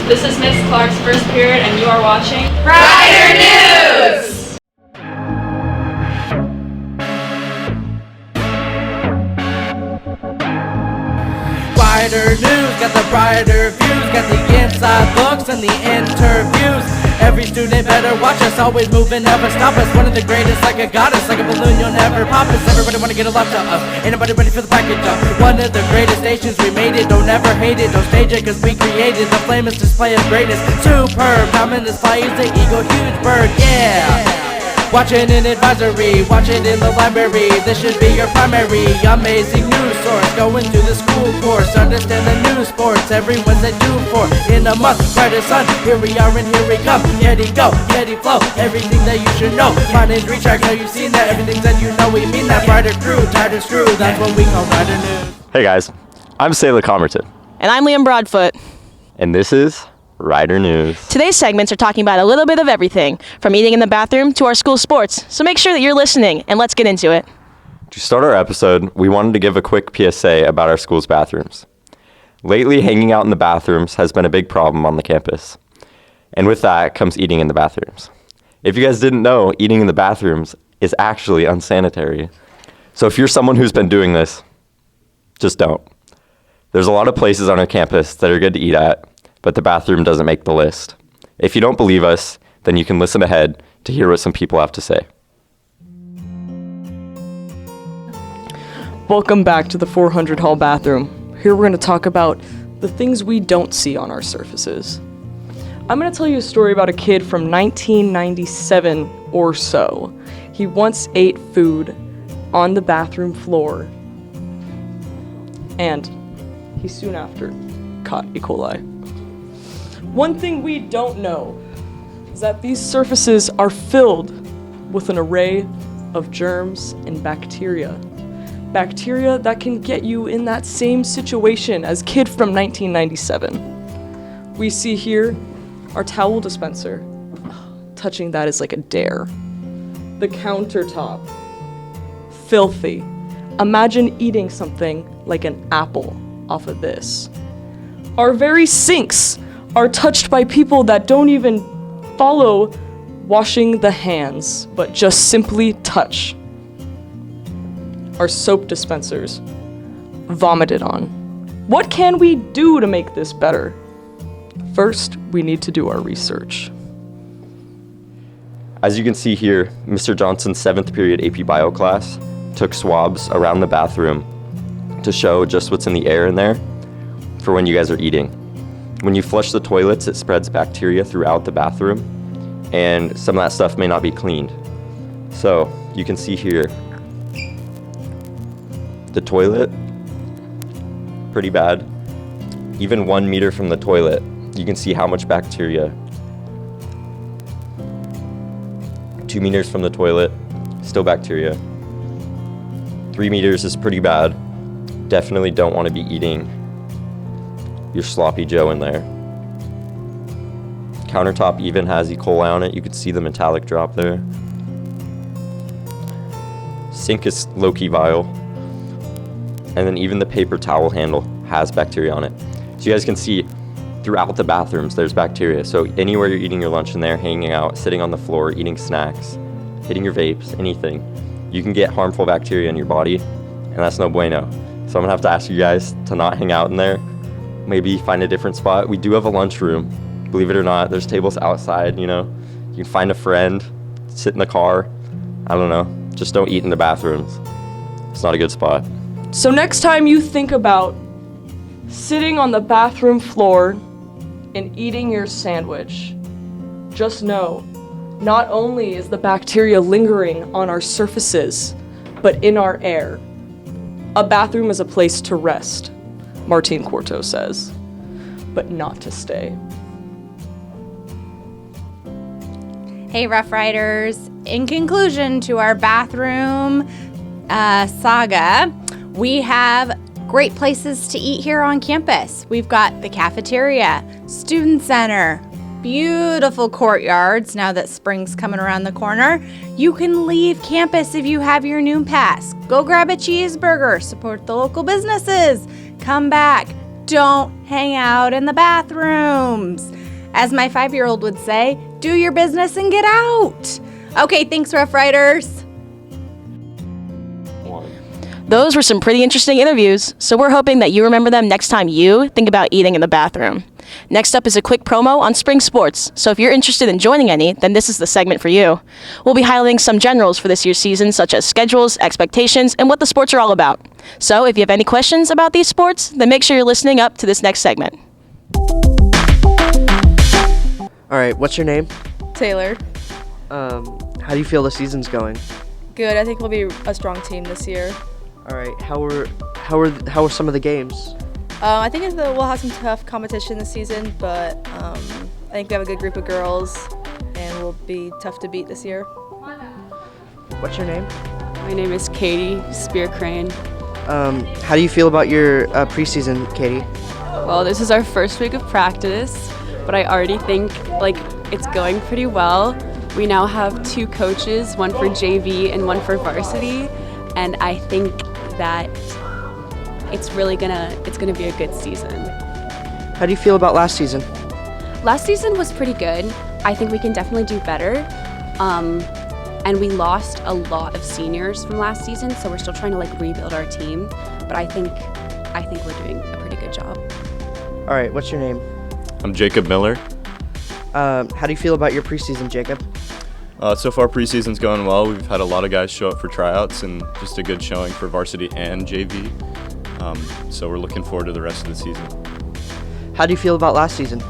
This is Miss Clark's first period, and you are watching Rider News! Rider News, got the brighter views, got the inside looks and the interviews. Every student better watch us, always moving, never stop us. One of the greatest, like a goddess, like a balloon, you'll never pop us. Everybody wanna get a love to us, ain't nobody ready for the package up. One of the greatest stations, we made it, don't ever hate it, don't stage it, cause we created the famous display of greatness. Superb, common display is the eagle, huge bird, yeah. Watch it in advisory, watch it in the library. This should be your primary amazing news source. Going to the school course, understand the news sports. Every Wednesday 2-4 in a month. Brighter sun, here we are and here we come. Yeti go, Yeti flow, everything that you should know. My name's Retrack, know you've seen that. Everything that you know, we mean that. Brighter crew, tighter screw, that's what we call Rider News. Hey guys, I'm Sayla Comerton. And I'm Liam Broadfoot. And this is Rider News. Today's segments are talking about a little bit of everything, from eating in the bathroom to our school sports. So make sure that you're listening, and let's get into it. To start our episode, we wanted to give a quick PSA about our school's bathrooms. Lately, hanging out in the bathrooms has been a big problem on the campus. And with that comes eating in the bathrooms. If you guys didn't know, eating in the bathrooms is actually unsanitary. So if you're someone who's been doing this, just don't. There's a lot of places on our campus that are good to eat at, but the bathroom doesn't make the list. If you don't believe us, then you can listen ahead to hear what some people have to say. Welcome back to the 400 Hall bathroom. Here we're going to talk about the things we don't see on our surfaces. I'm going to tell you a story about a kid from 1997 or so. He once ate food on the bathroom floor, and he soon after caught E. coli. One thing we don't know is that these surfaces are filled with an array of germs and bacteria. Bacteria that can get you in that same situation as kid from 1997. We see here our towel dispenser. Touching that is like a dare. The countertop. Filthy. Imagine eating something like an apple off of this. Our very sinks are touched by people that don't even follow washing the hands, but just simply touch. Our soap dispensers vomited on. What can we do to make this better? First, we need to do our research. As you can see here, Mr. Johnson's 7th period AP Bio class took swabs around the bathroom to show just what's in the air in there for when you guys are eating. When you flush the toilets, it spreads bacteria throughout the bathroom, and some of that stuff may not be cleaned. So you can see here, the toilet, pretty bad. Even 1 meter from the toilet, you can see how much bacteria. 2 meters from the toilet, still bacteria. 3 meters is pretty bad. Definitely don't want to be eating your sloppy Joe in there. Countertop even has E. coli on it. You could see the metallic drop there. Sink is low-key vile. And then even the paper towel handle has bacteria on it. So you guys can see throughout the bathrooms there's bacteria. So anywhere you're eating your lunch in there, hanging out, sitting on the floor, eating snacks, hitting your vapes, anything, you can get harmful bacteria in your body, and that's no bueno. So I'm gonna have to ask you guys to not hang out in there. Maybe find a different spot. We do have a lunchroom, believe it or not. There's tables outside, you know. You can find a friend, sit in the car. I don't know. Just don't eat in the bathrooms. It's not a good spot. So next time you think about sitting on the bathroom floor and eating your sandwich, just know, not only is the bacteria lingering on our surfaces, but in our air. A bathroom is a place to rest, Martine Corto says, but not to stay. Hey, Rough Riders. In conclusion to our bathroom saga, we have great places to eat here on campus. We've got the cafeteria, student center, beautiful courtyards now that spring's coming around the corner. You can leave campus if you have your noon pass. Go grab a cheeseburger, support the local businesses. Come back, don't hang out in the bathrooms. As my 5-year-old would say, do your business and get out. Okay, thanks, Rough Riders. Those were some pretty interesting interviews, so we're hoping that you remember them next time you think about eating in the bathroom. Next up is a quick promo on spring sports, so if you're interested in joining any, then this is the segment for you. We'll be highlighting some generals for this year's season, such as schedules, expectations, and what the sports are all about. So if you have any questions about these sports, then make sure you're listening up to this next segment. All right, what's your name? Taylor. How do you feel the season's going? Good. I think we'll be a strong team this year. All right, how are some of the games? I think we'll have some tough competition this season, but I think we have a good group of girls, and we'll be tough to beat this year. What's your name? My name is Katie Spear Crane. How do you feel about your preseason, Katie? Well, this is our first week of practice, but I already think it's going pretty well. We now have 2 coaches, one for JV and one for varsity, and I think that it's gonna be a good season. How do you feel about last season? Last season was pretty good. I think we can definitely do better. And we lost a lot of seniors from last season, so we're still trying to rebuild our team. But I think we're doing a pretty good job. All right, what's your name? I'm Jacob Miller. How do you feel about your preseason, Jacob? So far preseason's going well. We've had a lot of guys show up for tryouts and just a good showing for varsity and JV. So we're looking forward to the rest of the season. How do you feel about last season?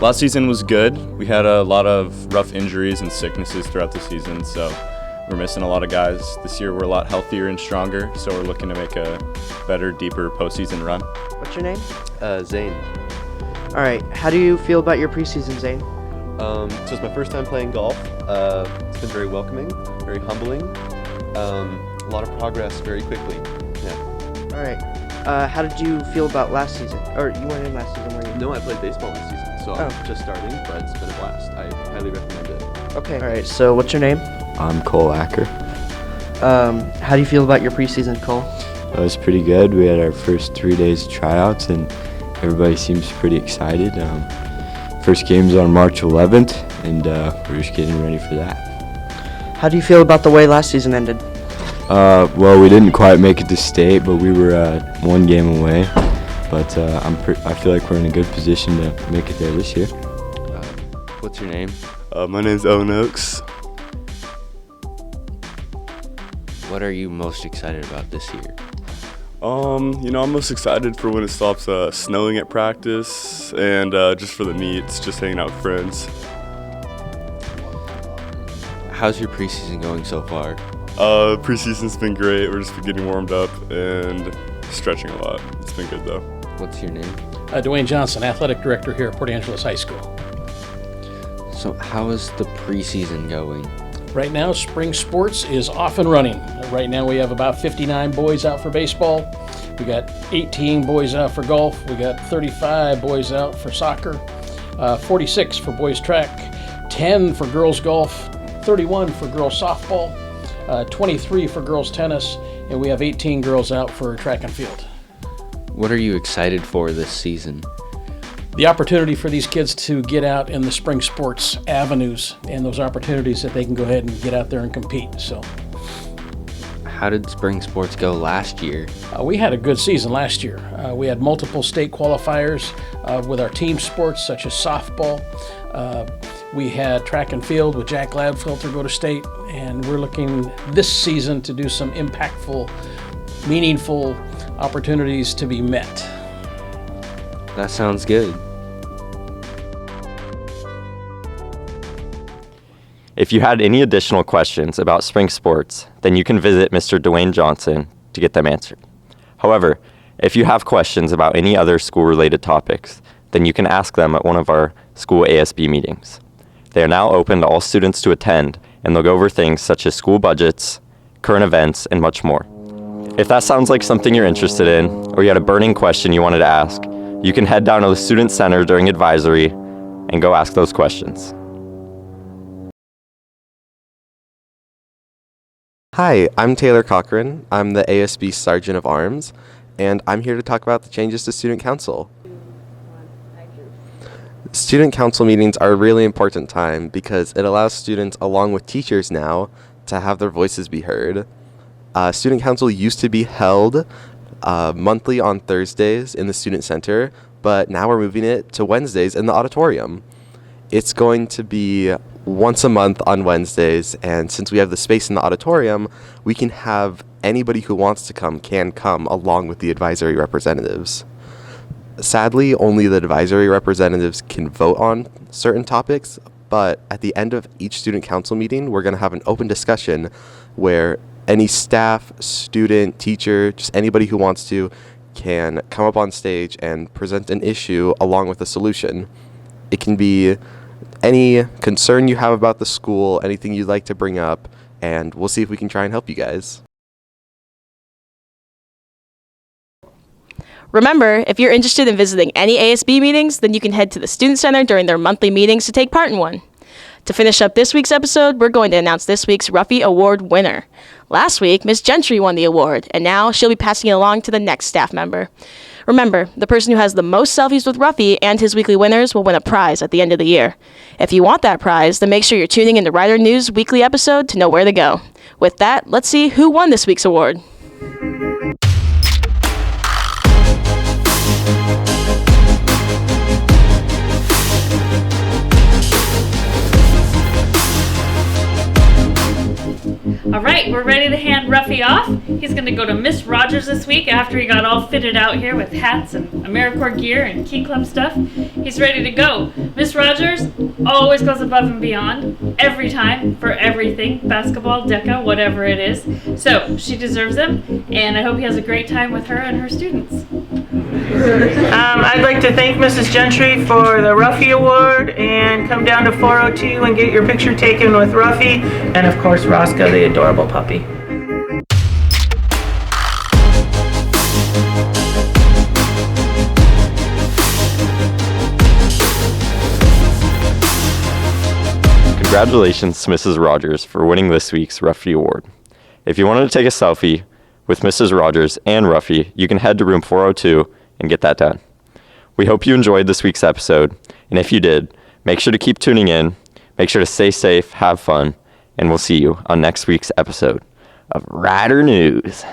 Last season was good. We had a lot of rough injuries and sicknesses throughout the season, so we're missing a lot of guys. This year we're a lot healthier and stronger, so we're looking to make a better, deeper postseason run. What's your name? Zane. All right, how do you feel about your preseason, Zane? So it's my first time playing golf. It's been very welcoming, very humbling. A lot of progress very quickly. Yeah. All right. How did you feel about last season? Or you weren't in last season, were you? No, I played baseball this season, so I'm just starting, but it's been a blast. I highly recommend it. Okay. All right. So what's your name? I'm Cole Acker. How do you feel about your preseason, Cole? It was pretty good. We had our first 3 days of tryouts, and everybody seems pretty excited. First game's on March 11th, and we're just getting ready for that. How do you feel about the way last season ended? Well, we didn't quite make it to state, but we were 1 game away. But I feel like we're in a good position to make it there this year. What's your name? My name's Owen Oaks. What are you most excited about this year? I'm most excited for when it stops snowing at practice and just for the meets, just hanging out with friends. How's your preseason going so far? Preseason's been great. We're just getting warmed up and stretching a lot. It's been good though. What's your name? Dwayne Johnson, Athletic Director here at Port Angeles High School. So how is the preseason going? Right now, spring sports is off and running. Right now we have about 59 boys out for baseball. We got 18 boys out for golf. We got 35 boys out for soccer, 46 for boys track, 10 for girls golf, 31 for girls softball, 23 for girls tennis, and we have 18 girls out for track and field. What are you excited for this season? The opportunity for these kids to get out in the spring sports avenues and those opportunities that they can go ahead and get out there and compete. So, how did spring sports go last year? We had a good season last year. We had multiple state qualifiers with our team sports such as softball. We had track and field with Jack Gladfelter go to state, and we're looking this season to do some impactful, meaningful opportunities to be met. That sounds good. If you had any additional questions about spring sports, then you can visit Mr. Dwayne Johnson to get them answered. However, if you have questions about any other school-related topics, then you can ask them at one of our school ASB meetings. They are now open to all students to attend, and they'll go over things such as school budgets, current events, and much more. If that sounds like something you're interested in, or you had a burning question you wanted to ask, you can head down to the Student Center during advisory and go ask those questions. Hi, I'm Taylor Cochran. I'm the ASB Sergeant of Arms, and I'm here to talk about the changes to Student Council. Student Council meetings are a really important time because it allows students, along with teachers now, to have their voices be heard. Student Council used to be held monthly on Thursdays in the Student Center, but now we're moving it to Wednesdays in the auditorium. It's going to be once a month on Wednesdays, and since we have the space in the auditorium, we can have anybody who wants to come can come along with the advisory representatives. Sadly, only the advisory representatives can vote on certain topics, but at the end of each student council meeting, we're going to have an open discussion where any staff, student, teacher, just anybody who wants to can come up on stage and present an issue along with a solution. It can be any concern you have about the school, anything you'd like to bring up, and we'll see if we can try and help you guys. Remember, if you're interested in visiting any ASB meetings, then you can head to the Student Center during their monthly meetings to take part in one. To finish up this week's episode, we're going to announce this week's Ruffy Award winner. Last week, Miss Gentry won the award, and now she'll be passing it along to the next staff member. Remember, the person who has the most selfies with Ruffy and his weekly winners will win a prize at the end of the year. If you want that prize, then make sure you're tuning in to Rider News' weekly episode to know where to go. With that, let's see who won this week's award. All right, we're ready to hand Ruffy off. He's going to go to Miss Rogers this week after he got all fitted out here with hats and AmeriCorps gear and Key Club stuff. He's ready to go. Miss Rogers always goes above and beyond every time for everything, basketball, DECA, whatever it is. So she deserves them, and I hope he has a great time with her and her students. I'd like to thank Mrs. Gentry for the Ruffy Award, and come down to 402 and get your picture taken with Ruffy, and of course Roscoe, the adorable puppy. Congratulations to Mrs. Rogers for winning this week's Ruffy Award. If you wanted to take a selfie with Mrs. Rogers and Ruffy, you can head to room 402 and get that done. We hope you enjoyed this week's episode, and if you did, make sure to keep tuning in, make sure to stay safe, have fun, and we'll see you on next week's episode of Rider News.